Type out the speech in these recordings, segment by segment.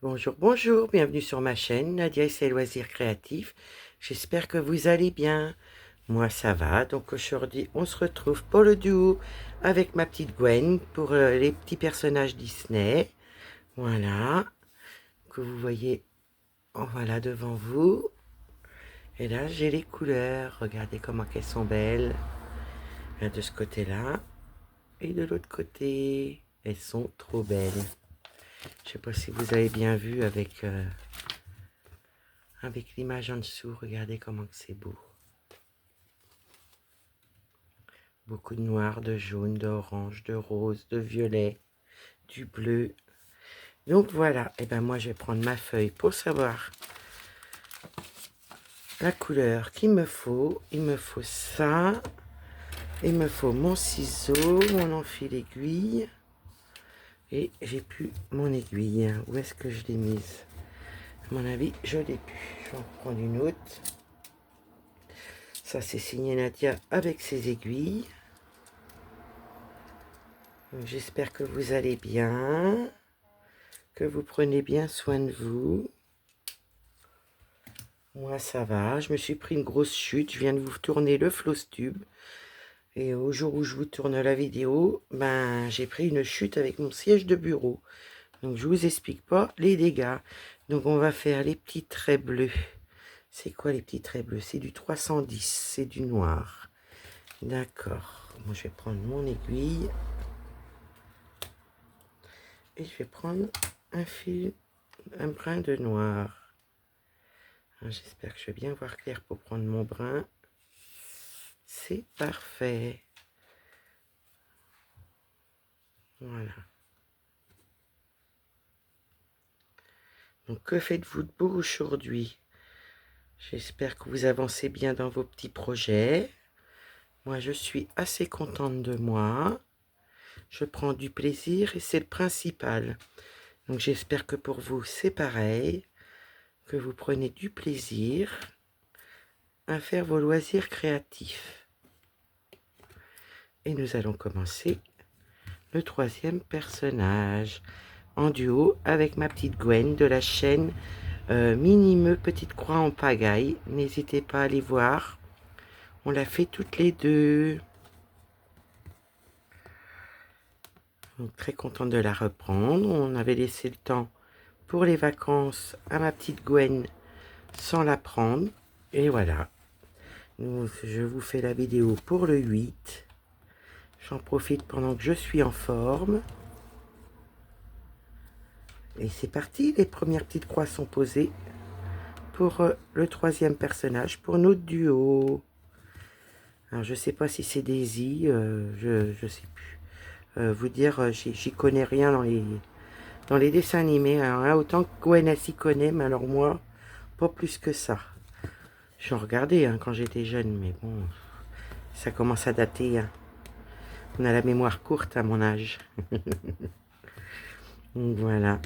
Bonjour, bonjour, bienvenue sur ma chaîne Nadia et ses loisirs créatifs. J'espère que vous allez bien. Moi ça va, donc aujourd'hui on se retrouve pour le duo avec ma petite Gwen pour les petits personnages Disney. Voilà, que vous voyez voilà devant vous. Et là j'ai les couleurs, regardez comment elles sont belles. Là, de ce côté-là et de l'autre côté, elles sont trop belles. Je sais pas si vous avez bien vu avec l'image en dessous, regardez comment c'est beau. Beaucoup de noir, de jaune, d'orange, de rose, de violet, du bleu. Donc voilà, et ben moi je vais prendre ma feuille pour savoir la couleur qu'il me faut. Il me faut ça. Il me faut mon ciseau, mon enfile aiguille. Et j'ai plus mon aiguille. Où est-ce que je l'ai mise? À mon avis, je l'ai plus. Je vais en prendre une autre. Ça c'est signé Nadia avec ses aiguilles. J'espère que vous allez bien, que vous prenez bien soin de vous. Moi ça va, je me suis pris une grosse chute, je viens de vous tourner le Flosstube. Et au jour où je vous tourne la vidéo, ben j'ai pris une chute avec mon siège de bureau. Donc je vous explique pas les dégâts. Donc on va faire les petits traits bleus. C'est quoi les petits traits bleus? C'est du 310, c'est du noir. D'accord, moi je vais prendre mon aiguille. Et je vais prendre un fil, un brin de noir. J'espère que je vais bien voir clair pour prendre mon brin. C'est parfait. Voilà. Donc que faites-vous de beau aujourd'hui? J'espère que vous avancez bien dans vos petits projets. Moi je suis assez contente de moi. Je prends du plaisir et c'est le principal. Donc j'espère que pour vous c'est pareil. Que vous prenez du plaisir à faire vos loisirs créatifs. Et nous allons commencer le troisième personnage en duo avec ma petite Gwen de la chaîne Minimeux Petite Croix en Pagaille. N'hésitez pas à aller voir. On l'a fait toutes les deux. Donc, très contente de la reprendre. On avait laissé le temps pour les vacances à ma petite Gwen sans la prendre. Et voilà. Je vous fais la vidéo pour le 8. J'en profite pendant que je suis en forme. Et c'est parti, les premières petites croix sont posées pour le troisième personnage, pour notre duo. Alors je sais pas si c'est Daisy, je sais plus. Vous dire, j'y connais rien dans les dessins animés. Alors, hein, autant que Gwen s'y connaît, mais alors moi, pas plus que ça. J'en regardais hein, quand j'étais jeune, mais bon, ça commence à dater. Hein. On a la mémoire courte à mon âge. Donc voilà.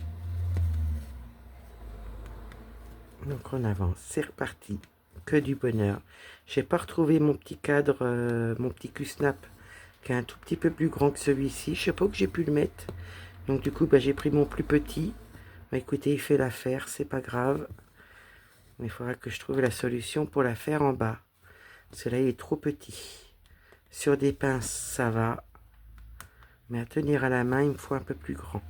Donc on avance, c'est reparti. Que du bonheur. J'ai pas retrouvé mon petit cadre, mon petit Q-Snap, qui est un tout petit peu plus grand que celui-ci. Je sais pas où j'ai pu le mettre. Donc du coup, bah, j'ai pris mon plus petit. Bah, écoutez, il fait l'affaire, c'est pas grave. Mais il faudra que je trouve la solution pour la faire en bas. Celui-là, il est trop petit. Sur des pinces, ça va. Mais à tenir à la main, il me faut un peu plus grand.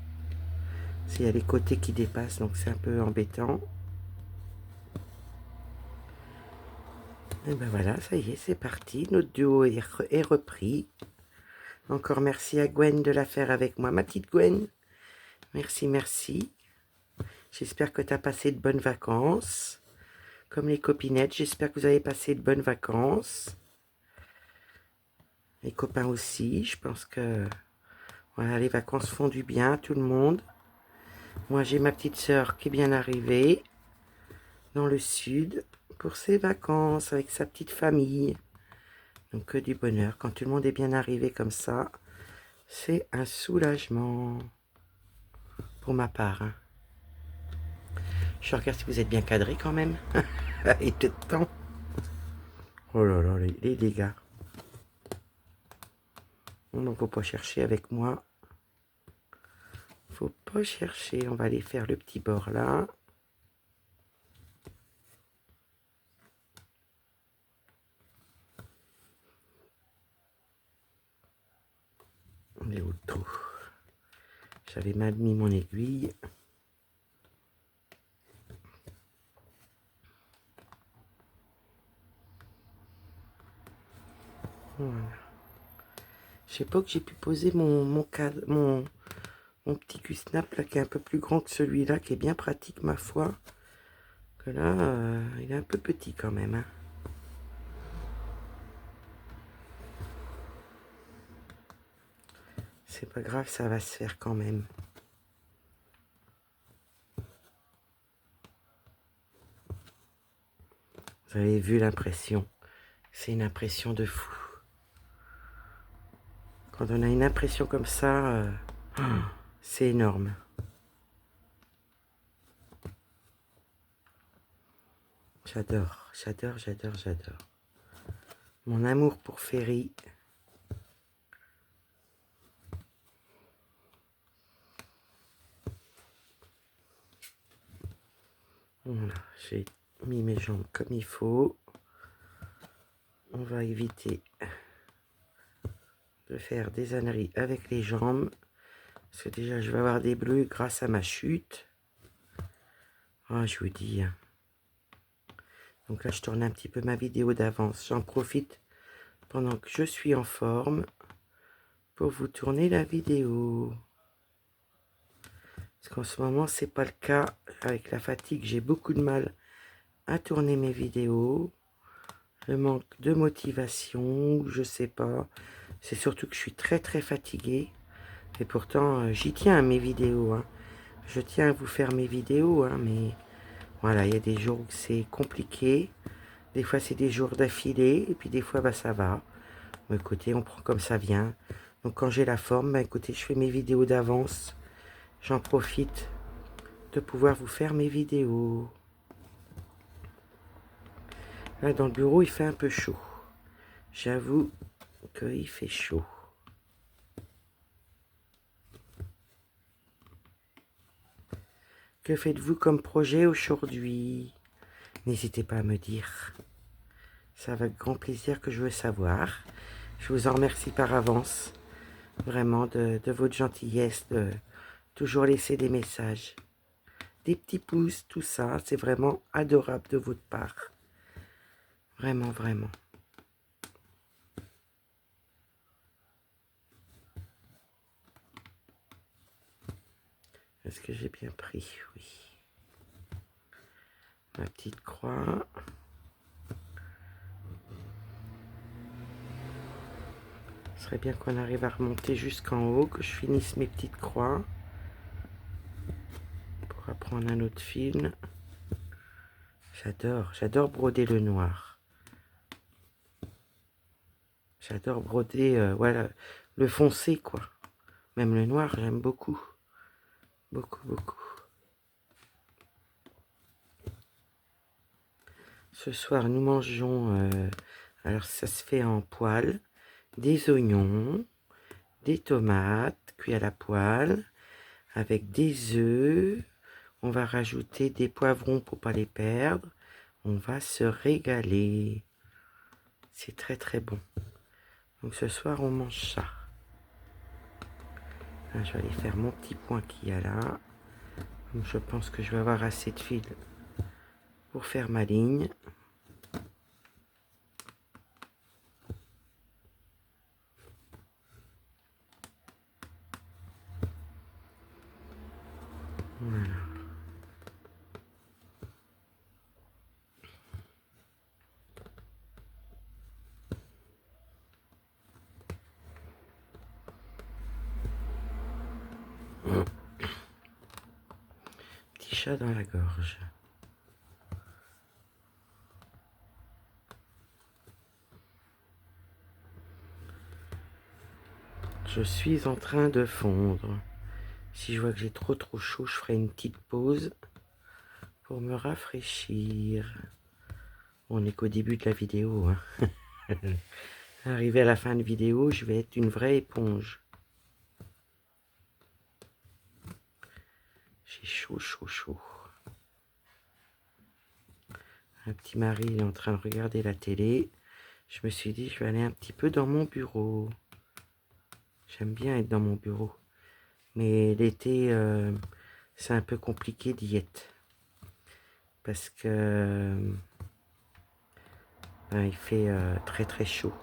Il y a les côtés qui dépassent, donc c'est un peu embêtant. Et ben voilà, ça y est, c'est parti. Notre duo est repris. Encore merci à Gwen de la faire avec moi. Ma petite Gwen, merci, merci. J'espère que tu as passé de bonnes vacances. Comme les copinettes, j'espère que vous avez passé de bonnes vacances. Les copains aussi, je pense que voilà, les vacances font du bien à tout le monde. Moi, j'ai ma petite sœur qui est bien arrivée dans le sud pour ses vacances avec sa petite famille. Donc que du bonheur. Quand tout le monde est bien arrivé comme ça, c'est un soulagement pour ma part. Hein. Je regarde si vous êtes bien cadré quand même. Il était temps. Oh là là, les dégâts. Donc faut pas chercher avec moi. Faut pas chercher. On va aller faire le petit bord là. On est où le trou? J'avais mal mis mon aiguille. Voilà. Je sais pas que j'ai pu poser mon petit Q-snap là qui est un peu plus grand que celui-là, qui est bien pratique ma foi. Que là, il est un peu petit quand même. Hein. C'est pas grave, ça va se faire quand même. Vous avez vu l'impression. C'est une impression de fou. Quand on a une impression comme ça, c'est énorme. J'adore, j'adore, j'adore, j'adore. Mon amour pour Ferry. Voilà, j'ai mis mes jambes comme il faut. On va éviter de faire des âneries avec les jambes. Parce que déjà, je vais avoir des bleus grâce à ma chute. Ah, je vous dis. Hein. Donc là, je tourne un petit peu ma vidéo d'avance. J'en profite pendant que je suis en forme pour vous tourner la vidéo. Parce qu'en ce moment, c'est pas le cas. Avec la fatigue, j'ai beaucoup de mal à tourner mes vidéos. Je manque de motivation, je sais pas. C'est surtout que je suis très très fatiguée. Et pourtant, j'y tiens à mes vidéos. Hein. Je tiens à vous faire mes vidéos, hein, mais voilà, il y a des jours où c'est compliqué. Des fois, c'est des jours d'affilée. Et puis des fois, bah, ça va. Bon, écoutez, on prend comme ça vient. Donc quand j'ai la forme, bah, écoutez, je fais mes vidéos d'avance. J'en profite de pouvoir vous faire mes vidéos. Là, dans le bureau, il fait un peu chaud. J'avoue qu'il fait chaud. Que faites-vous comme projet aujourd'hui? N'hésitez pas à me dire. C'est avec grand plaisir que je veux savoir. Je vous en remercie par avance. Vraiment de votre gentillesse, de toujours laisser des messages. Des petits pouces, tout ça. C'est vraiment adorable de votre part. Vraiment, vraiment. Est-ce que j'ai bien pris? Oui. Ma petite croix. Ce serait bien qu'on arrive à remonter jusqu'en haut, que je finisse mes petites croix. Pour apprendre un autre fil. J'adore broder le noir. J'adore broder, voilà, le foncé, quoi. Même le noir, j'aime beaucoup. Beaucoup, beaucoup. Ce soir, nous mangeons, alors ça se fait en poêle, des oignons, des tomates cuits à la poêle, avec des œufs. On va rajouter des poivrons pour pas les perdre. On va se régaler. C'est très très bon. Donc ce soir, on mange ça. Là, je vais aller faire mon petit point qu'il y a là. Donc, je pense que je vais avoir assez de fil pour faire ma ligne. Voilà. Petit chat dans la gorge. Je suis en train de fondre. Si je vois que j'ai trop chaud, je ferai une petite pause pour me rafraîchir. On n'est qu'au début de la vidéo. Hein. Arrivé à la fin de vidéo, je vais être une vraie éponge. J'ai chaud, chaud, chaud. Un petit mari, il est en train de regarder la télé. Je me suis dit, je vais aller un petit peu dans mon bureau. J'aime bien être dans mon bureau. Mais l'été, c'est un peu compliqué d'y être. Parce que il fait très très chaud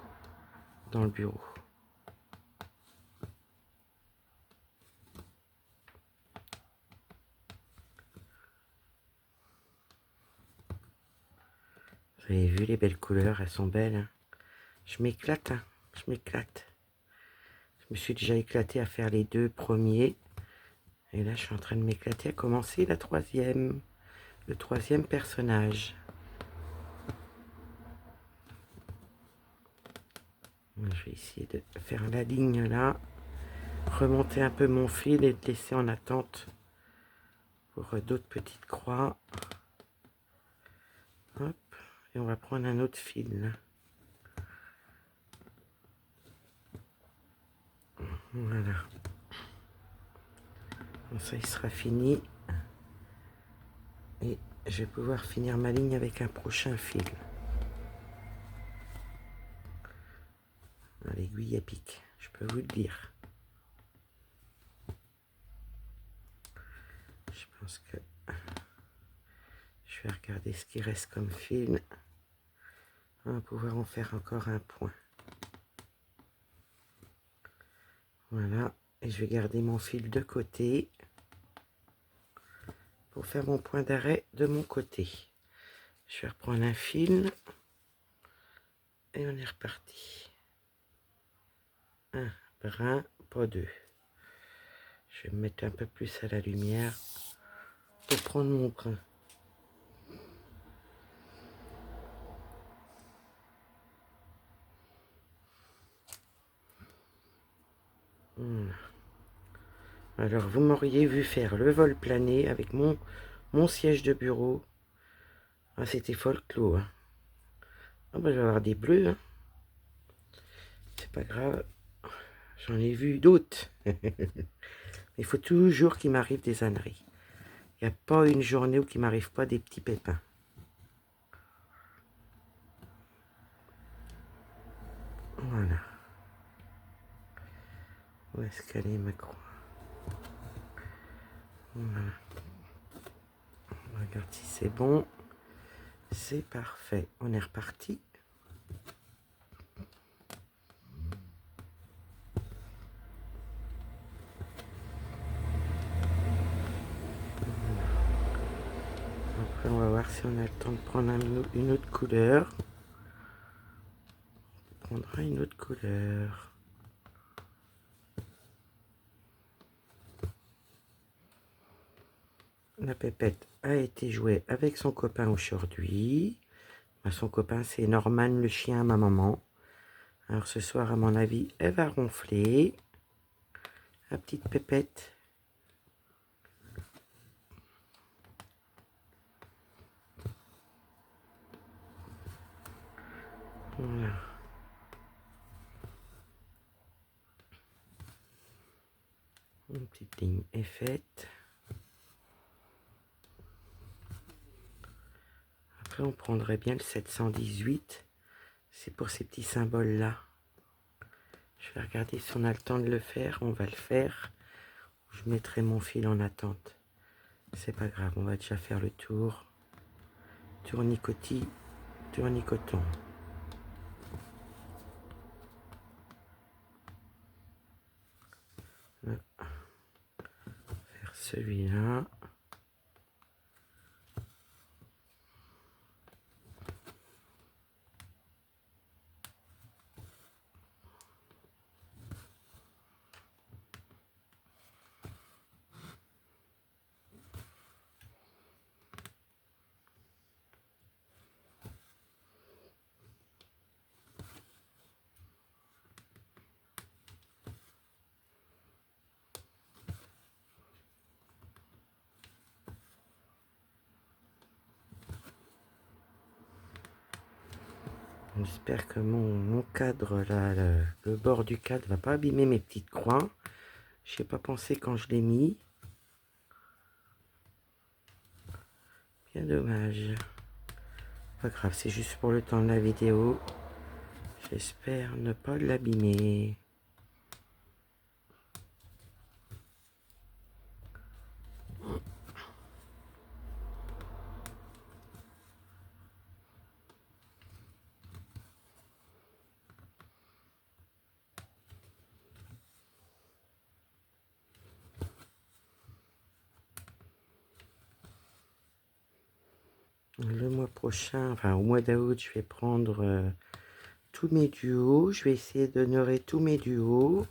dans le bureau. Vous avez vu les belles couleurs, elles sont belles. Hein. Je m'éclate, hein. Je m'éclate. Je me suis déjà éclaté à faire les 2 premiers. Et là, je suis en train de m'éclater à commencer la 3e. Le 3e personnage. Je vais essayer de faire la ligne là. Remonter un peu mon fil et le laisser en attente pour d'autres petites croix. Hop. Et on va prendre un autre fil. Voilà. Bon, ça, il sera fini. Et je vais pouvoir finir ma ligne avec un prochain fil. L'aiguille à pic, je peux vous le dire. Je pense que je vais regarder ce qui reste comme fil. On va pouvoir en faire encore un point. Voilà. Et je vais garder mon fil de côté pour faire mon point d'arrêt de mon côté. Je vais reprendre un fil et on est reparti. Un brin, pas 2. Je vais me mettre un peu plus à la lumière pour prendre mon brin. Voilà. Alors vous m'auriez vu faire le vol plané avec mon siège de bureau. Ah, c'était folklore. Hein. Ah bah, je vais avoir des bleus. Hein. C'est pas grave. J'en ai vu d'autres. Il faut toujours qu'il m'arrive des âneries. Il n'y a pas une journée où il ne m'arrive pas des petits pépins. Voilà. Où est-ce qu'elle est ma croix? Voilà. On regarde si c'est bon. C'est parfait. On est reparti. Après, on va voir si on a le temps de prendre une autre couleur. On prendra une autre couleur. La pépette a été jouée avec son copain aujourd'hui. Son copain, c'est Norman, le chien à ma maman. Alors ce soir, à mon avis, elle va ronfler. La petite pépette. Voilà. Une petite ligne est faite. Après, on prendrait bien le 718. C'est pour ces petits symboles-là. Je vais regarder si on a le temps de le faire. On va le faire. Je mettrai mon fil en attente. C'est pas grave, on va déjà faire le tour. Tournicotis, tournicoton. Faire celui-là. J'espère que mon cadre, là, le bord du cadre va pas abîmer mes petites croix. Je n'ai pas pensé quand je l'ai mis. Bien dommage. Pas grave, c'est juste pour le temps de la vidéo. J'espère ne pas l'abîmer. Le mois prochain, enfin au mois d'août, je vais prendre tous mes duos. Je vais essayer d'honorer tous mes duos.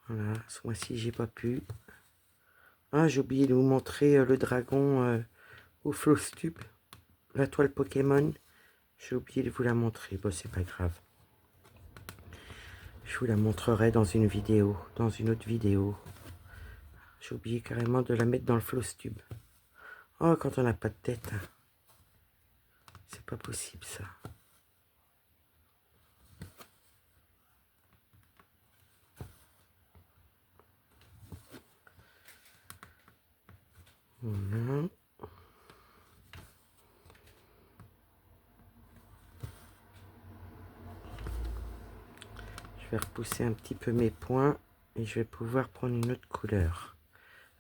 Voilà, ce mois-ci, j'ai pas pu. Ah, j'ai oublié de vous montrer le dragon au Flowstube, la toile Pokémon. J'ai oublié de vous la montrer. Bon, c'est pas grave. Je vous la montrerai dans une vidéo, dans une autre vidéo. J'ai oublié carrément de la mettre dans le Flowstube. Oh, quand on n'a pas de tête. Hein. C'est pas possible, ça. Voilà. Je vais repousser un petit peu mes points et je vais pouvoir prendre une autre couleur.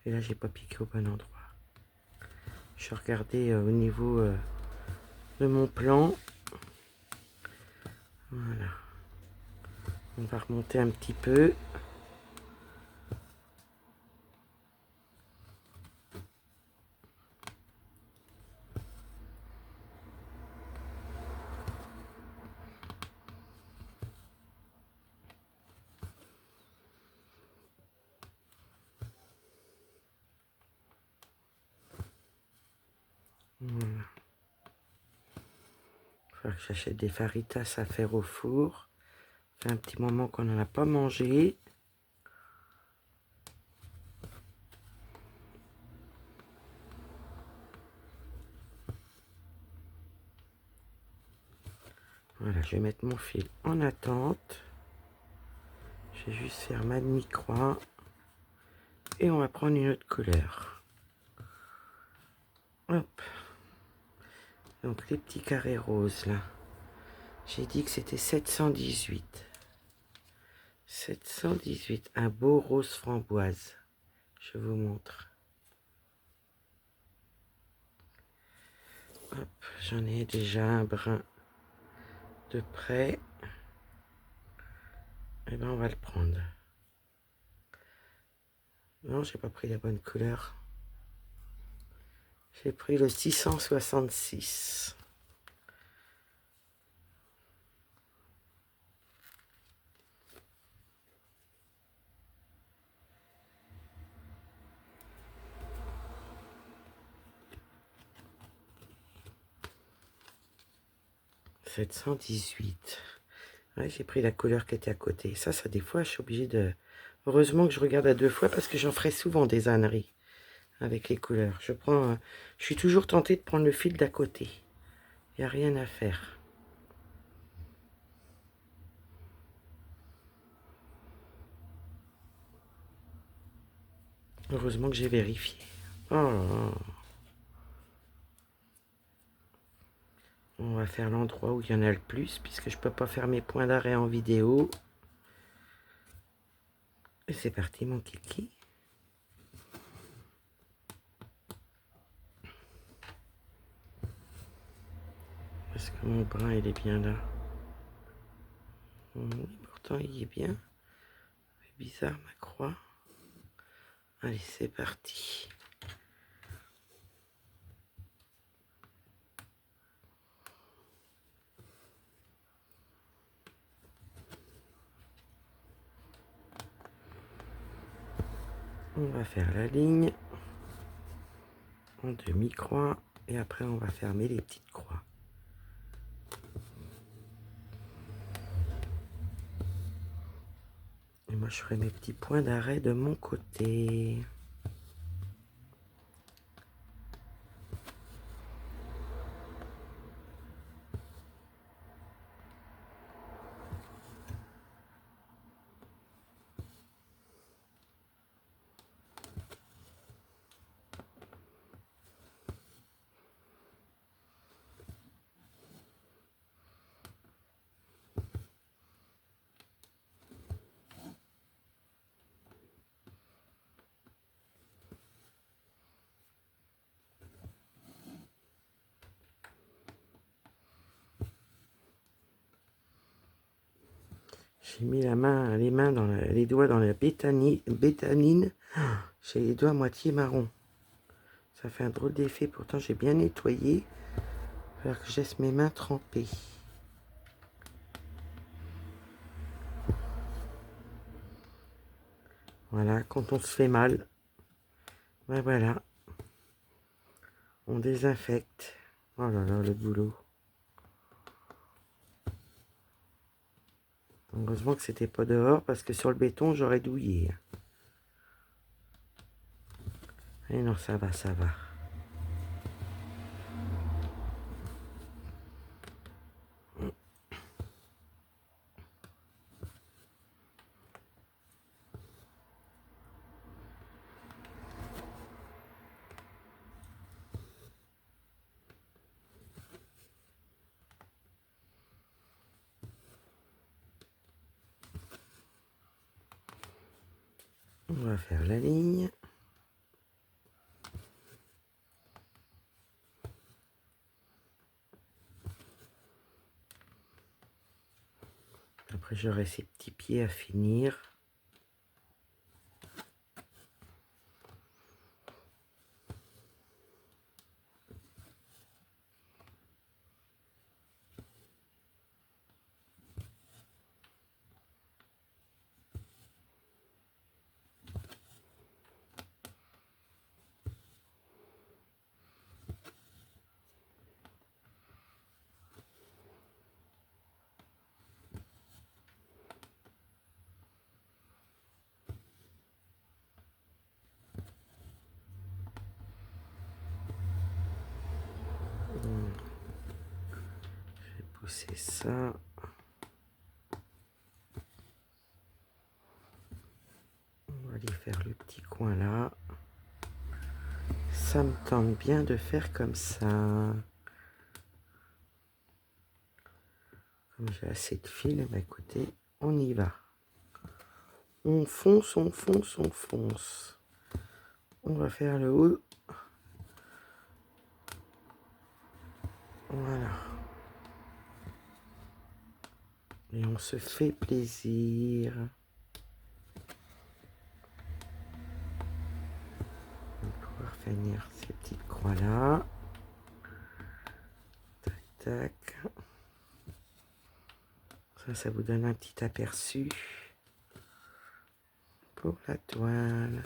Et là, j'ai pas piqué au bon endroit. Je regardais au niveau de mon plan. Voilà. On va remonter un petit peu. Voilà. Il va que j'achète des faritas à faire au four. Ça fait un petit moment qu'on n'en a pas mangé. Voilà, je vais mettre mon fil en attente. Je vais juste faire ma demi-croix. Et on va prendre une autre couleur. Hop. Donc les petits carrés roses là. J'ai dit que c'était 718. 718. Un beau rose framboise. Je vous montre. Hop, j'en ai déjà un brin de près. Et ben on va le prendre. Non, j'ai pas pris la bonne couleur. J'ai pris le 666. « 718. Ouais, j'ai pris la couleur qui était à côté. Ça, des fois, je suis obligée de... Heureusement que je regarde à deux fois parce que j'en ferai souvent des âneries avec les couleurs. Je suis toujours tentée de prendre le fil d'à côté. Il n'y a rien à faire. Heureusement que j'ai vérifié. Oh là là. On va faire l'endroit où il y en a le plus, puisque je peux pas faire mes points d'arrêt en vidéo. Et c'est parti, mon kiki. Est-ce que mon brin, il est bien là? Oui, pourtant, il est bien. C'est bizarre, ma croix. Allez, c'est parti. On va faire la ligne en demi-croix et après on va fermer les petites croix. Et moi je ferai mes petits points d'arrêt de mon côté. J'ai mis les doigts dans la bétanine. J'ai les doigts à moitié marron. Ça fait un drôle d'effet. Pourtant, j'ai bien nettoyé. Il va falloir que je laisse mes mains trempées. Voilà, quand on se fait mal, ben voilà, on désinfecte. Oh là là, le boulot. Heureusement que c'était pas dehors, parce que sur le béton, j'aurais douillé. Et non, ça va, ça va. On va faire la ligne. Après, j'aurai ces petits pieds à finir. Je vais pousser ça. On va aller faire le petit coin là. Ça me tente bien de faire comme ça. Comme j'ai assez de fil, bah écoutez, on y va. On fonce, on fonce, on fonce. On va faire le haut. Voilà. Et on se fait plaisir. On va pouvoir finir ces petites croix là. Tac, tac. Ça vous donne un petit aperçu pour la toile.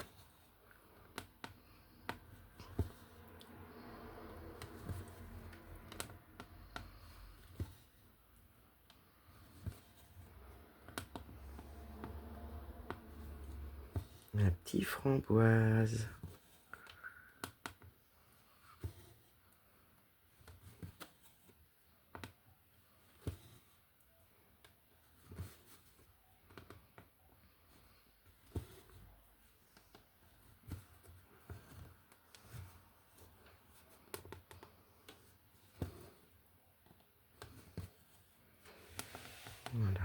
Un petit framboise. Voilà.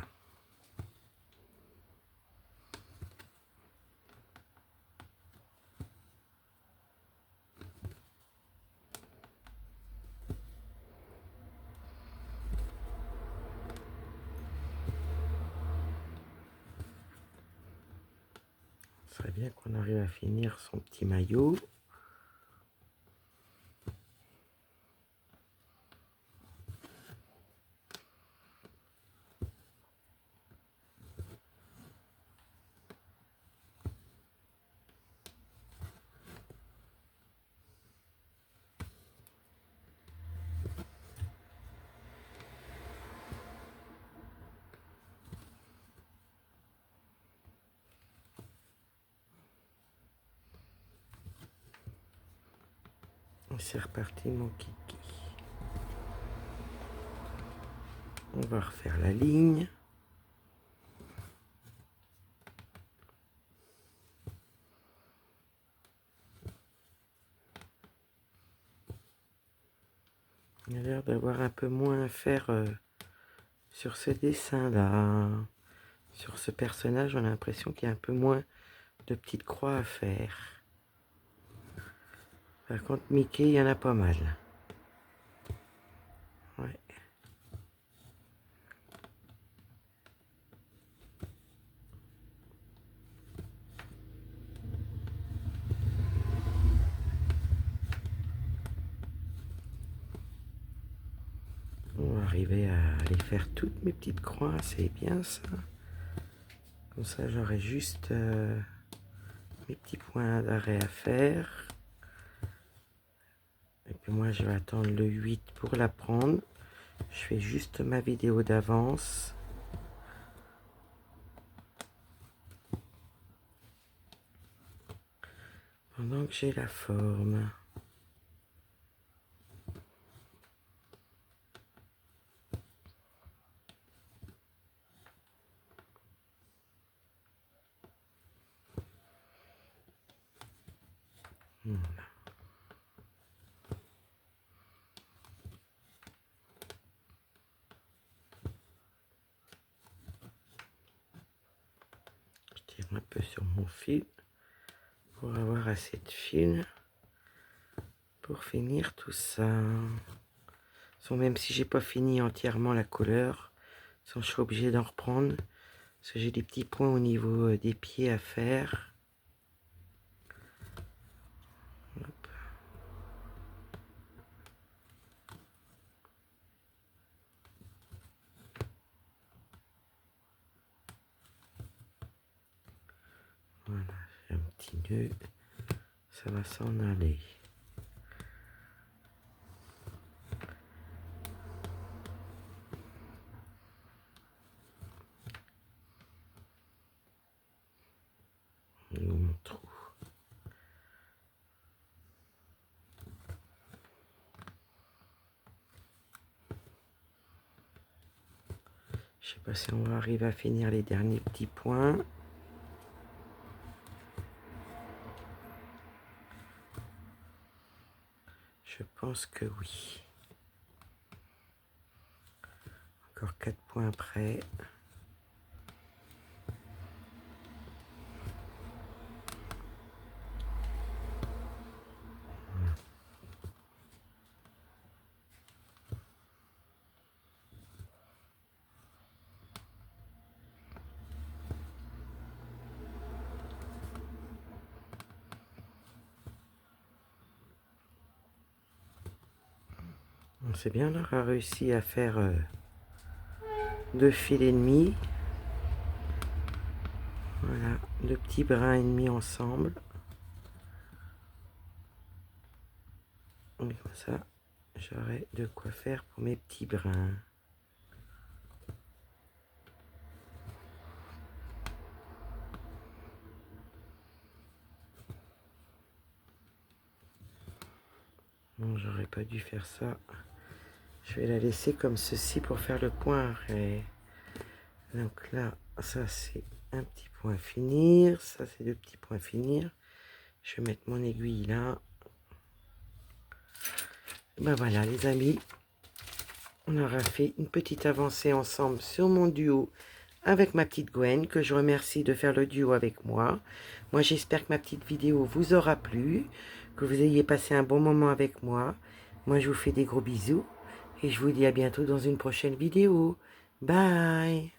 Ce serait bien qu'on arrive à finir son petit maillot. C'est reparti mon kiki. On va refaire la ligne. Il a l'air d'avoir un peu moins à faire sur ce dessin-là. Sur ce personnage, on a l'impression qu'il y a un peu moins de petites croix à faire. Par contre, Mickey, il y en a pas mal. Ouais. arriver à aller faire toutes mes petites croix, c'est bien ça. Comme ça, j'aurai juste mes petits points d'arrêt à faire. Et puis moi, je vais attendre le 8 pour la prendre. Je fais juste ma vidéo d'avance. Pendant que j'ai la forme. Voilà. Je tire un peu sur mon fil pour avoir assez de fil pour finir tout ça. Même si j'ai pas fini entièrement la couleur, je suis obligé d'en reprendre parce que j'ai des petits points au niveau des pieds à faire. Hop. Voilà, j'ai un petit nœud, ça va s'en aller. Mon trou. Je sais pas si on va arriver à finir les derniers petits points. Je pense que oui. Encore 4 points après. C'est bien, on a réussi à faire 2 fils et demi. Voilà, 2 petits brins et demi ensemble. Et comme ça, j'aurai de quoi faire pour mes petits brins. Non, j'aurais pas dû faire ça. Je vais la laisser comme ceci pour faire le point arrêt. Donc là, ça c'est un petit point à finir. Ça c'est 2 petits points à finir. Je vais mettre mon aiguille là. Ben voilà les amis. On aura fait une petite avancée ensemble sur mon duo avec ma petite Gwen, que je remercie de faire le duo avec moi. Moi, j'espère que ma petite vidéo vous aura plu, que vous ayez passé un bon moment avec moi. Moi, je vous fais des gros bisous et je vous dis à bientôt dans une prochaine vidéo. Bye!